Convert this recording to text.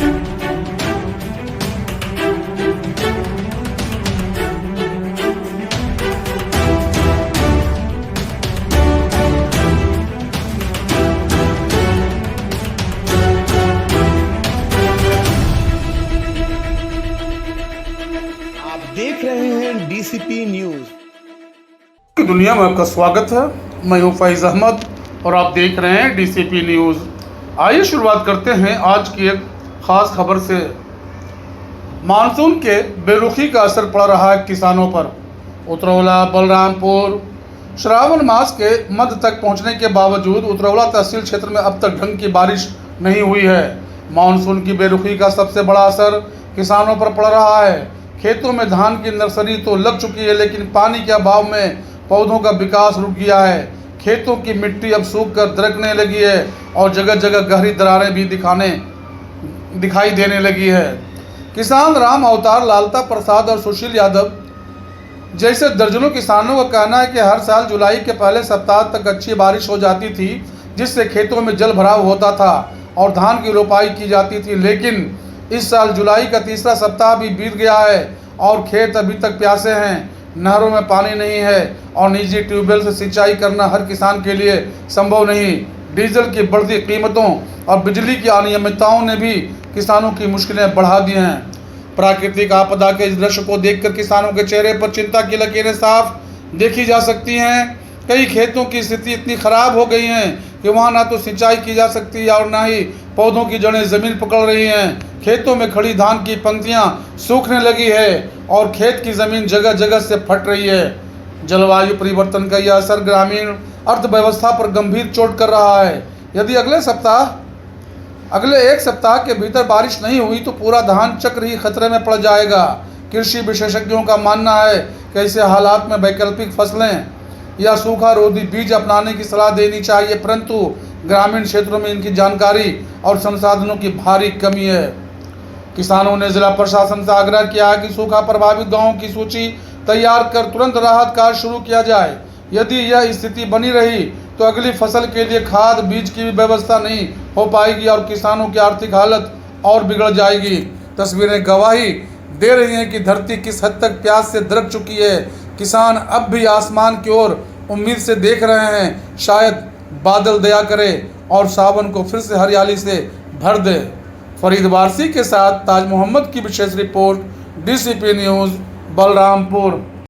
देख रहे हैं डीसीपी न्यूज की दुनिया में आपका स्वागत है। मैं हूं फैज़ अहमद और आप देख रहे हैं डीसीपी न्यूज। आइए शुरुआत करते हैं आज की एक खास खबर से। मानसून के बेरुखी का असर पड़ रहा है किसानों पर। उतरौला बलरामपुर श्रावण मास के मध्य तक पहुंचने के बावजूद उतरौला तहसील क्षेत्र में अब तक ढंग की बारिश नहीं हुई है। मानसून की बेरुखी का सबसे बड़ा असर किसानों पर पड़ रहा है। खेतों में धान की नर्सरी तो लग चुकी है, लेकिन पानी के अभाव में पौधों का विकास रुक गया है। खेतों की मिट्टी अब सूख कर दरकने लगी है और जगह जगह गहरी दरारें भी दिखाई देने लगी है। किसान राम अवतार, लालता प्रसाद और सुशील यादव जैसे दर्जनों किसानों का कहना है कि हर साल जुलाई के पहले सप्ताह तक अच्छी बारिश हो जाती थी, जिससे खेतों में जल भराव होता था और धान की रोपाई की जाती थी। लेकिन इस साल जुलाई का तीसरा सप्ताह भी बीत गया है और खेत अभी तक प्यासे हैं। नहरों में पानी नहीं है और निजी ट्यूबवेल से सिंचाई करना हर किसान के लिए संभव नहीं। डीजल की बढ़ती कीमतों और बिजली की अनियमितताओं ने भी किसानों की मुश्किलें बढ़ा दी हैं। प्राकृतिक आपदा के इस दृश्य को देखकर किसानों के चेहरे पर चिंता की लकीरें साफ देखी जा सकती हैं। कई खेतों की स्थिति इतनी खराब हो गई है कि वहाँ ना तो सिंचाई की जा सकती है और ना ही पौधों की जड़ें जमीन पकड़ रही हैं। खेतों में खड़ी धान की पंक्तियां सूखने लगी है और खेत की जमीन जगह जगह से फट रही है। जलवायु परिवर्तन का यह असर ग्रामीण अर्थव्यवस्था पर गंभीर चोट कर रहा है। यदि अगले एक सप्ताह के भीतर बारिश नहीं हुई तो पूरा धान चक्र ही खतरे में पड़ जाएगा। कृषि विशेषज्ञों का मानना है कि ऐसे हालात में वैकल्पिक फसलें या सूखा रोधी बीज अपनाने की सलाह देनी चाहिए, परंतु ग्रामीण क्षेत्रों में इनकी जानकारी और संसाधनों की भारी कमी है। किसानों ने जिला प्रशासन से आग्रह किया है कि सूखा प्रभावित गांवों की सूची तैयार कर तुरंत राहत कार्य शुरू किया जाए। यदि यह स्थिति बनी रही तो अगली फसल के लिए खाद बीज की भी व्यवस्था नहीं हो पाएगी और किसानों की आर्थिक हालत और बिगड़ जाएगी। तस्वीरें गवाही दे रही हैं कि धरती किस हद तक प्यास से दरक चुकी है। किसान अब भी आसमान की ओर उम्मीद से देख रहे हैं, शायद बादल दया करे और सावन को फिर से हरियाली से भर दे। फरीद वारसी के साथ ताज मोहम्मद की विशेष रिपोर्ट, डीसीपी न्यूज़, बलरामपुर।